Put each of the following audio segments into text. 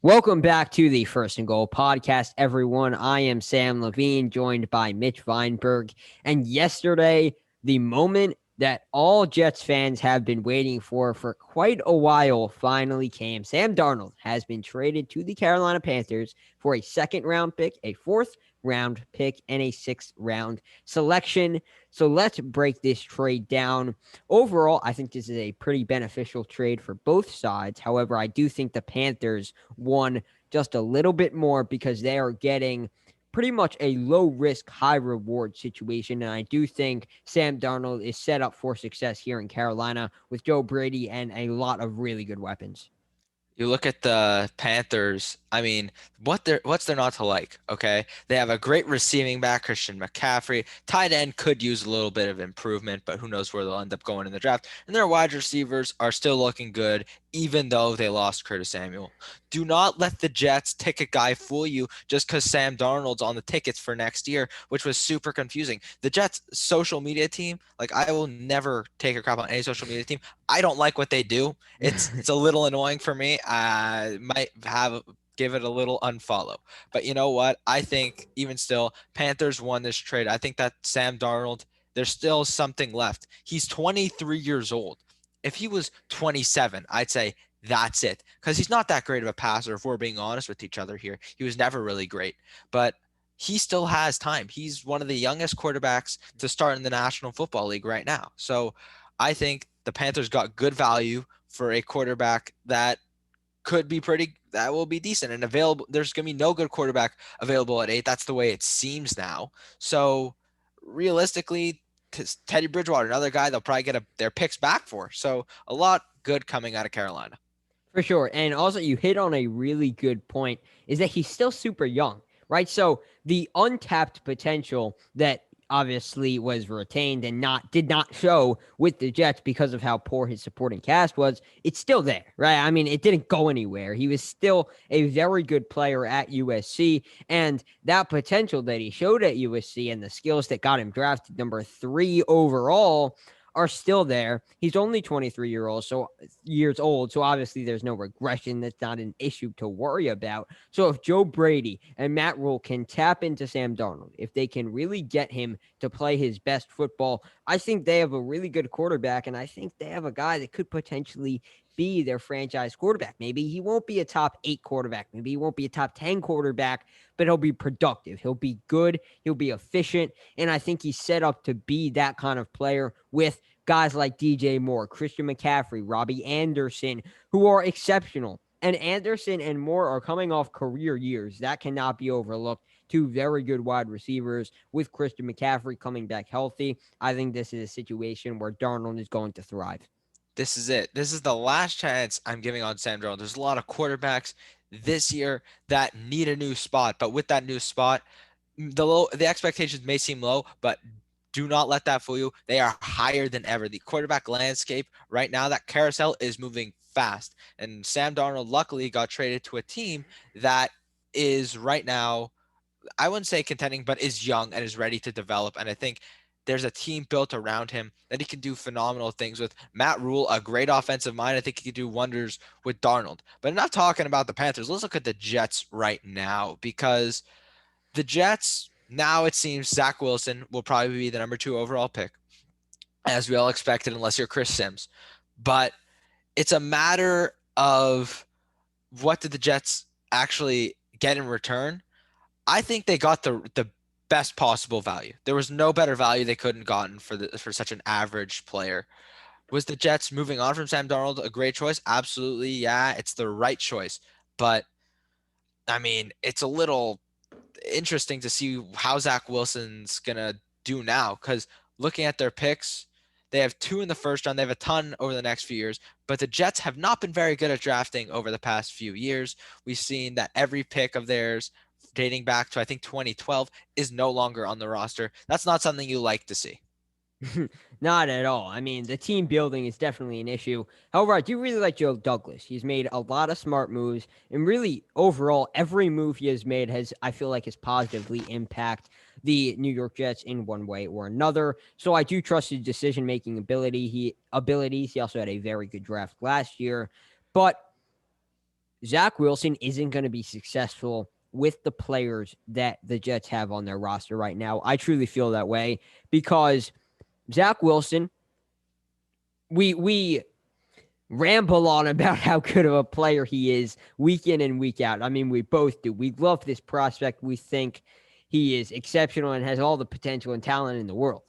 Welcome back to the First and Goal podcast, everyone. I am Sam Levine, joined by Mitch Weinberg. And yesterday, the moment that all Jets fans have been waiting for quite a while finally came. Sam Darnold has been traded to the Carolina Panthers for a second round pick, a fourth round pick, and a sixth round selection. So let's break this trade down. Overall, I think this is a pretty beneficial trade for both sides. However, I do think the Panthers won just a little bit more because they are getting pretty much a low risk, high reward situation. And I do think Sam Darnold is set up for success here in Carolina with Joe Brady and a lot of really good weapons. You look at the Panthers, I mean, what's there not to like, okay? They have a great receiving back, Christian McCaffrey. Tight end could use a little bit of improvement, but who knows where they'll end up going in the draft. And their wide receivers are still looking good, even though they lost Curtis Samuel. Do not let the Jets ticket guy fool you just because Sam Darnold's on the tickets for next year, which was super confusing. The Jets social media team, like I will never take a crap on any social media team. I don't like what they do. It's a little annoying for me. I might have give it a little unfollow. But you know what? I think even still, Panthers won this trade. I think that Sam Darnold, there's still something left. He's 23 years old. If he was 27, I'd say that's it. Because he's not that great of a passer, if we're being honest with each other here. He was never really great. But he still has time. He's one of the youngest quarterbacks to start in the National Football League right now. So I think the Panthers got good value for a quarterback that that will be decent and available. There's going to be no good quarterback available at 8. That's the way it seems now. So realistically, Teddy Bridgewater, another guy they'll probably get their picks back for. So a lot good coming out of Carolina. For sure. And also, you hit on a really good point is that he's still super young, right? So the untapped potential that obviously was retained and did not show with the Jets because of how poor his supporting cast was, it's still there, right? I mean, it didn't go anywhere. He was still a very good player at USC, and that potential that he showed at USC and the skills that got him drafted number 3 overall are still there. He's only 23 years old, so obviously there's no regression. That's not an issue to worry about. So if Joe Brady and Matt Rule can tap into Sam Darnold, if they can really get him to play his best football, I think they have a really good quarterback, and I think they have a guy that could potentially be their franchise quarterback. Maybe he won't be a top 8 quarterback. Maybe he won't be a top 10 quarterback, but he'll be productive. He'll be good. He'll be efficient. And I think he's set up to be that kind of player with guys like DJ Moore, Christian McCaffrey, Robbie Anderson, who are exceptional. And Anderson and Moore are coming off career years. That cannot be overlooked. Two very good wide receivers with Christian McCaffrey coming back healthy. I think this is a situation where Darnold is going to thrive. This is it. This is the last chance I'm giving on Sam Darnold. There's a lot of quarterbacks this year that need a new spot, but with that new spot, the expectations may seem low, but do not let that fool you. They are higher than ever. The quarterback landscape right now, that carousel is moving fast. And Sam Darnold luckily got traded to a team that is right now, I wouldn't say contending, but is young and is ready to develop. And I think there's a team built around him that he can do phenomenal things with. Matt Rule, a great offensive mind. I think he could do wonders with Darnold. But I'm not talking about the Panthers. Let's look at the Jets right now, because the Jets, now it seems Zach Wilson will probably be the number 2 overall pick, as we all expected, unless you're Chris Sims. But it's a matter of what did the Jets actually get in return. I think they got the best possible value. There was no better value they couldn't gotten for such an average player. Was the Jets moving on from Sam Darnold a great choice? Absolutely, yeah, it's the right choice. But I mean, it's a little interesting to see how Zach Wilson's gonna do now, because looking at their picks, they have 2 in the first round. They have a ton over the next few years, but the Jets have not been very good at drafting over the past few years. We've seen that every pick of theirs, dating back to I think 2012, is no longer on the roster. That's not something you like to see. Not at all. I mean, the team building is definitely an issue. However, I do really like Joe Douglas. He's made a lot of smart moves, and really, overall, every move he has made I feel like, has positively impact the New York Jets in one way or another. So I do trust his decision-making abilities. He also had a very good draft last year, but Zach Wilson isn't going to be successful with the players that the Jets have on their roster right now. I truly feel that way because Zach Wilson, we ramble on about how good of a player he is week in and week out. I mean, we both do. We love this prospect. We think he is exceptional and has all the potential and talent in the world.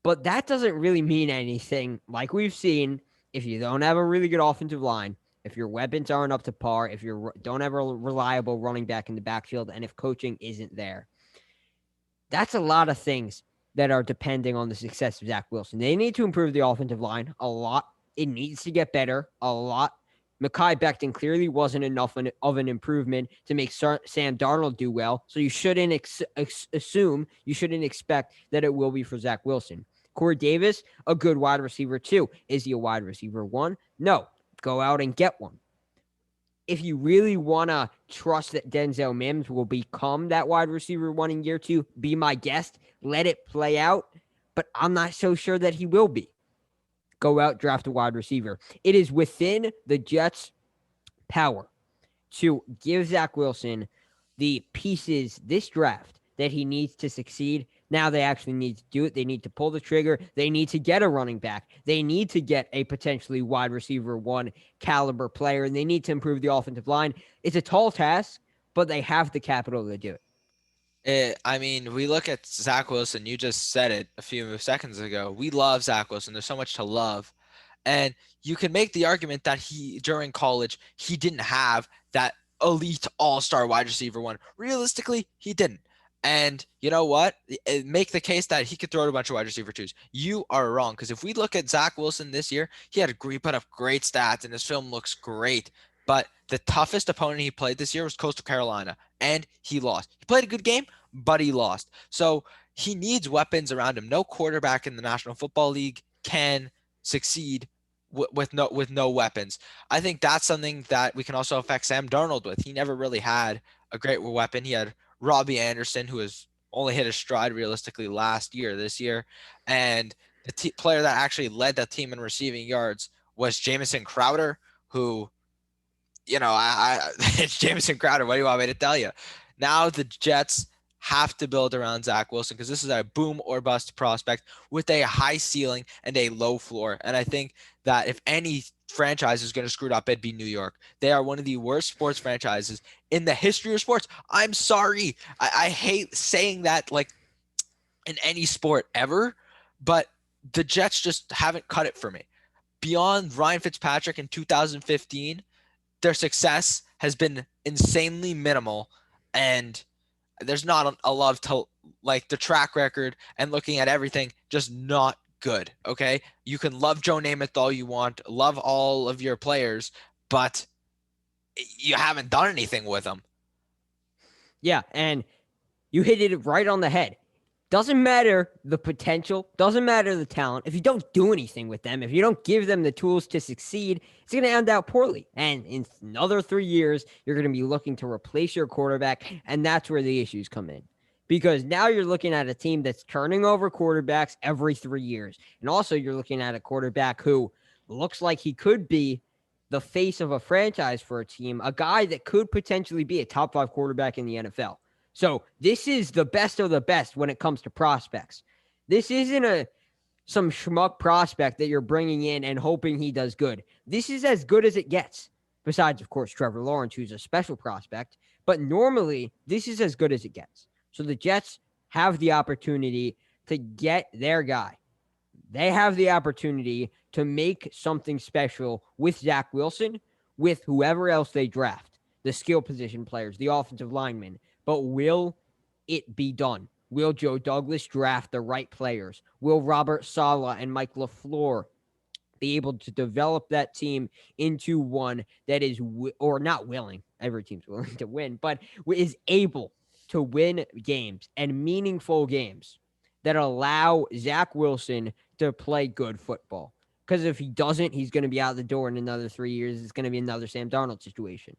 But that doesn't really mean anything. Like we've seen, if you don't have a really good offensive line, if your weapons aren't up to par, if you don't have a reliable running back in the backfield, and if coaching isn't there, that's a lot of things that are depending on the success of Zach Wilson. They need to improve the offensive line a lot. It needs to get better a lot. Mekhi Becton clearly wasn't enough of an improvement to make Sam Darnold do well. So you shouldn't assume, you shouldn't expect that it will be for Zach Wilson. Corey Davis, a good wide receiver too. Is he a wide receiver one? No. Go out and get one. If you really want to trust that Denzel Mims will become that wide receiver one in year two, be my guest. Let it play out. But I'm not so sure that he will be. Go out, draft a wide receiver. It is within the Jets' power to give Zach Wilson the pieces this draft that he needs to succeed. Now they actually need to do it. They need to pull the trigger. They need to get a running back. They need to get a potentially wide receiver one caliber player, and they need to improve the offensive line. It's a tall task, but they have the capital to do it. I mean, we look at Zach Wilson. You just said it a few seconds ago. We love Zach Wilson. There's so much to love. And you can make the argument that during college, he didn't have that elite all-star wide receiver one. Realistically, he didn't. And you know what? Make the case that he could throw to a bunch of wide receiver twos. You are wrong. Because if we look at Zach Wilson this year, he put up great stats and his film looks great. But the toughest opponent he played this year was Coastal Carolina, and he lost. He played a good game, but he lost. So he needs weapons around him. No quarterback in the National Football League can succeed with no weapons. I think that's something that we can also affect Sam Darnold with. He never really had a great weapon. He had Robbie Anderson, who has only hit his stride realistically this year, and the player that actually led the team in receiving yards was Jamison Crowder, who, it's Jamison Crowder. What do you want me to tell you? Now the Jets have to build around Zach Wilson because this is a boom or bust prospect with a high ceiling and a low floor. And I think that if any franchise is going to screw it up, it'd be New York. They are one of the worst sports franchises in the history of sports. I'm sorry. I hate saying that like in any sport ever, but the Jets just haven't cut it for me. Beyond Ryan Fitzpatrick in 2015, their success has been insanely minimal, and there's not a love to like the track record and looking at everything, just not good. Okay. You can love Joe Namath all you want, love all of your players, but you haven't done anything with them. Yeah. And you hit it right on the head. Doesn't matter the potential, doesn't matter the talent. If you don't do anything with them, if you don't give them the tools to succeed, it's going to end out poorly. And in another 3 years, you're going to be looking to replace your quarterback, and that's where the issues come in. Because now you're looking at a team that's turning over quarterbacks every 3 years. And also you're looking at a quarterback who looks like he could be the face of a franchise for a team, a guy that could potentially be a top 5 quarterback in the NFL. So this is the best of the best when it comes to prospects. This isn't some schmuck prospect that you're bringing in and hoping he does good. This is as good as it gets. Besides, of course, Trevor Lawrence, who's a special prospect. But normally, this is as good as it gets. So the Jets have the opportunity to get their guy. They have the opportunity to make something special with Zach Wilson, with whoever else they draft, the skill position players, the offensive linemen. But will it be done? Will Joe Douglas draft the right players? Will Robert Saleh and Mike LaFleur be able to develop that team into one that is, or not willing, every team's willing to win, but is able to win games and meaningful games that allow Zach Wilson to play good football? Because if he doesn't, he's going to be out the door in another 3 years. It's going to be another Sam Darnold situation.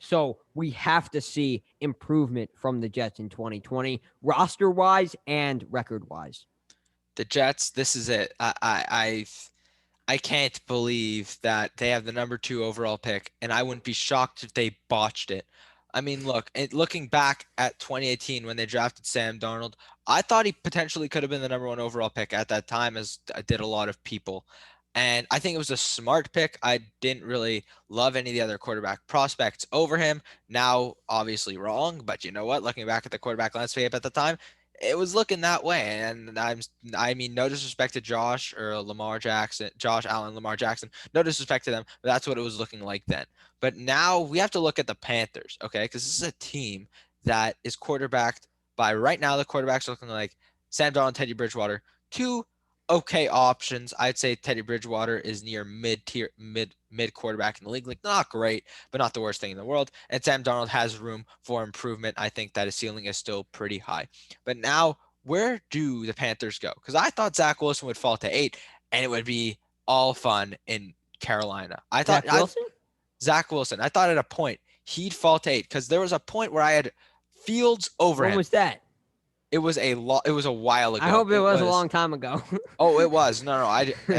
So we have to see improvement from the Jets in 2020, roster-wise and record-wise. The Jets, this is it. I I can't believe that they have the number 2 overall pick, and I wouldn't be shocked if they botched it. I mean, looking back at 2018 when they drafted Sam Darnold, I thought he potentially could have been the number 1 overall pick at that time, as did a lot of people. And I think it was a smart pick. I didn't really love any of the other quarterback prospects over him. Now, obviously wrong, but you know what? Looking back at the quarterback landscape at the time, it was looking that way. And I mean, no disrespect to Josh or Lamar Jackson, Josh Allen, Lamar Jackson, no disrespect to them, but that's what it was looking like then. But now we have to look at the Panthers, okay? Because this is a team that is quarterbacked by right now, the quarterbacks are looking like Sam Darnold, Teddy Bridgewater, two okay options. I'd say Teddy Bridgewater is near mid tier, mid quarterback in the league. Like not great, but not the worst thing in the world. And Sam Darnold has room for improvement. I think that his ceiling is still pretty high. But now, where do the Panthers go? Because I thought Zach Wilson would fall to 8, and it would be all fun in Carolina. I thought Zach Wilson? Zach Wilson. I thought at a point he'd fall to 8 because there was a point where I had Fields over When him. was that? It was it was a while I ago. hope it It was a was long time ago. Oh, it was. No, no.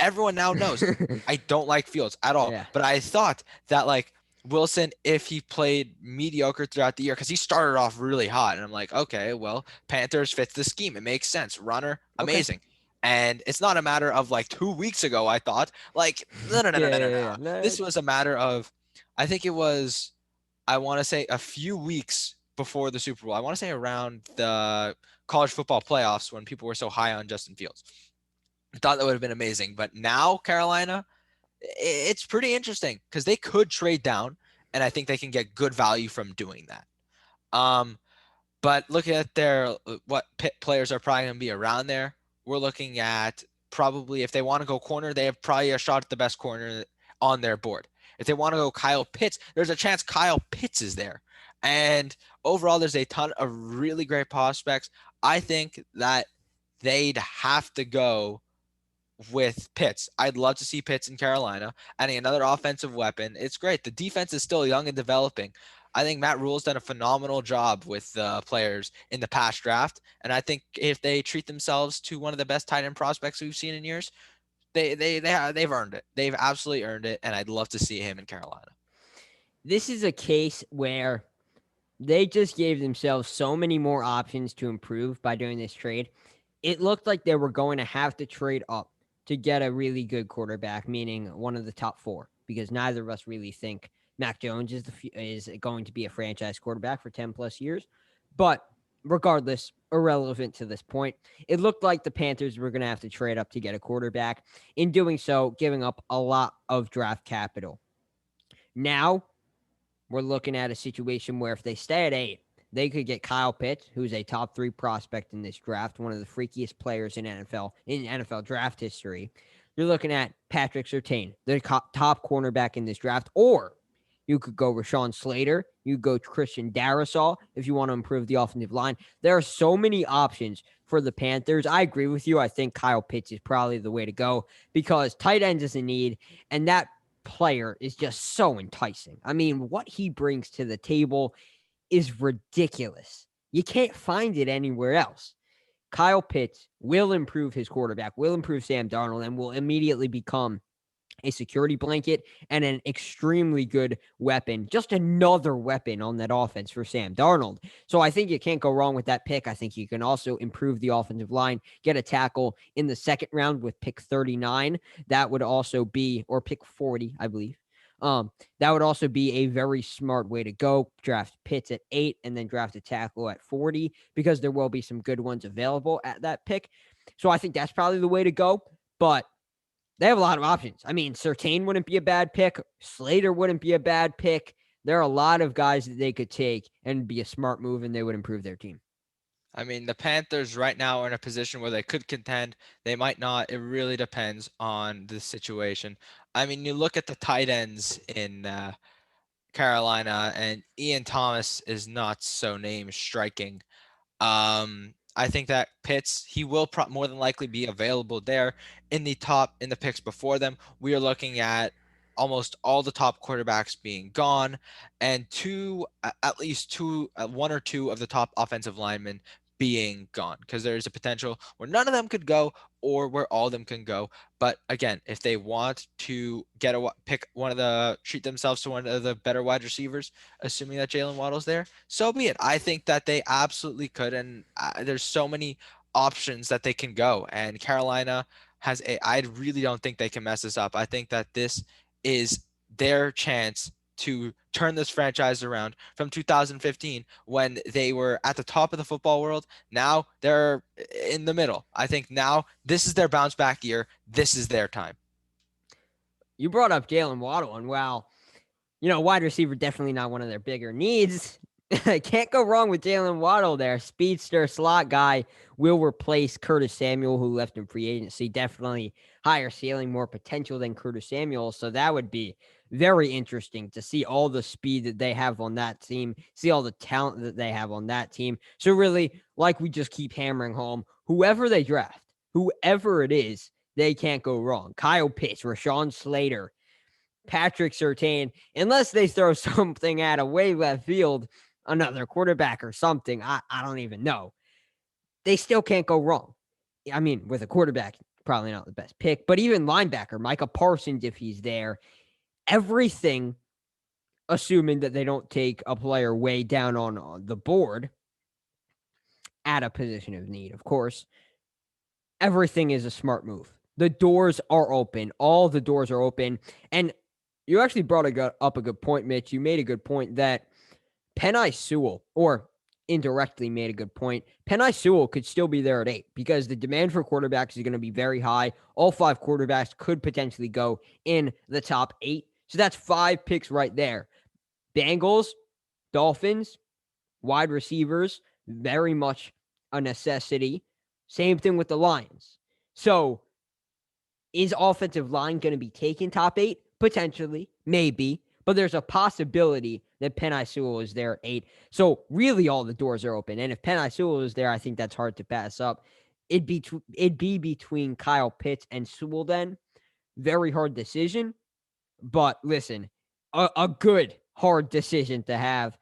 Everyone now knows I don't like Fields at all. Yeah. But I thought that like Wilson, if he played mediocre throughout the year, because he started off really hot, and I'm like, okay, well, Panthers fits the scheme. It makes sense. Runner, Okay. amazing. And it's not a matter of like 2 weeks ago, I thought. Like, no, no, no, no, Yeah, no, no, yeah, no. yeah. No, This was a matter of, I think it was, I want to say a few weeks before the Super Bowl. I want to say around the college football playoffs when people were so high on Justin Fields. I thought that would have been amazing. But now, Carolina, it's pretty interesting because they could trade down, and I think they can get good value from doing that. Um, but looking at their what players are probably going to be around there, we're looking at probably if they want to go corner, they have probably a shot at the best corner on their board. If they want to go Kyle Pitts, there's a chance Kyle Pitts is there. And overall, there's a ton of really great prospects. I think that they'd have to go with Pitts. I'd love to see Pitts in Carolina, adding another offensive weapon. It's great. The defense is still young and developing. I think Matt Rule's done a phenomenal job with players in the past draft, and I think if they treat themselves to one of the best tight end prospects we've seen in years, they've earned it. They've absolutely earned it, and I'd love to see him in Carolina. this is a case where they just gave themselves so many more options to improve by doing this trade. It looked like they were going to have to trade up to get a really good quarterback, meaning one of the top 4, because neither of us really think Mac Jones is going to be a franchise quarterback for 10 plus years. But regardless, irrelevant to this point, it looked like the Panthers were going to have to trade up to get a quarterback. In doing so, giving up a lot of draft capital. Now, we're looking at a situation where if they stay at 8, they could get Kyle Pitts, who's a top 3 prospect in this draft, one of the freakiest players in NFL draft history. You're looking at Patrick Surtain, the top cornerback in this draft, or you could go Rashawn Slater. You could go Christian Darrisaw if you want to improve the offensive line. There are so many options for the Panthers. I agree with you. I think Kyle Pitts is probably the way to go because tight ends is a need, and that player is just so enticing. I mean, what he brings to the table is ridiculous. You can't find it anywhere else. Kyle Pitts will improve his quarterback, will improve Sam Darnold, and will immediately become a security blanket and an extremely good weapon, just another weapon on that offense for Sam Darnold. So I think you can't go wrong with that pick. I think you can also improve the offensive line, get a tackle in the second round with pick 39. That would also be, or pick 40, I believe. That would also be a very smart way to go. Draft Pitts at 8 and then draft a tackle at 40 because there will be some good ones available at that pick. So I think that's probably the way to go. But they have a lot of options. I mean, Surtain wouldn't be a bad pick. Slater wouldn't be a bad pick. There are a lot of guys that they could take and be a smart move, and they would improve their team. I mean, the Panthers right now are in a position where they could contend. They might not. It really depends on the situation. I mean, you look at the tight ends in Carolina, and Ian Thomas is not so name striking. I think that Pitts, he will more than likely be available there in the picks before them. We are looking at almost all the top quarterbacks being gone, and at least one or two of the top offensive linemen being gone, because there's a potential where none of them could go or where all of them can go. But again, if they want to pick one of the treat themselves to one of the better wide receivers, assuming that Jalen Waddle's there, so be it. I think that they absolutely could, and there's so many options that they can go. And Carolina I really don't think they can mess this up. I think that this is their chance to turn this franchise around from 2015 when they were at the top of the football world. Now they're in the middle. I think now this is their bounce back year. This is their time. You brought up Jalen Waddle, and wow, wide receiver definitely not one of their bigger needs. Can't go wrong with Jalen Waddle there. Speedster slot guy will replace Curtis Samuel, who left in free agency. Definitely higher ceiling, more potential than Curtis Samuel. So that would be very interesting to see all the speed that they have on that team, see all the talent that they have on that team. So really, like we just keep hammering home, whoever they draft, whoever it is, they can't go wrong. Kyle Pitts, Rashawn Slater, Patrick Surtain, unless they throw something at a way left field, another quarterback or something. I don't even know. They still can't go wrong. I mean, with a quarterback, probably not the best pick, but even linebacker, Micah Parsons, if he's there, everything, assuming that they don't take a player way down on the board at a position of need, of course, everything is a smart move. The doors are open. All the doors are open. And you actually brought up a good point, Mitch. You made a good point that Penei Sewell, or indirectly made a good point. Penei Sewell could still be there at 8 because the demand for quarterbacks is going to be very high. All 5 quarterbacks could potentially go in the top 8. So that's 5 picks right there. Bengals, Dolphins, wide receivers, very much a necessity. Same thing with the Lions. So is offensive line going to be taken top 8? Potentially, maybe. But there's a possibility that Penei Sewell is there at 8. So really all the doors are open. And if Penei Sewell is there, I think that's hard to pass up. It'd be between Kyle Pitts and Sewell then. Very hard decision. But listen, a good, hard decision to have.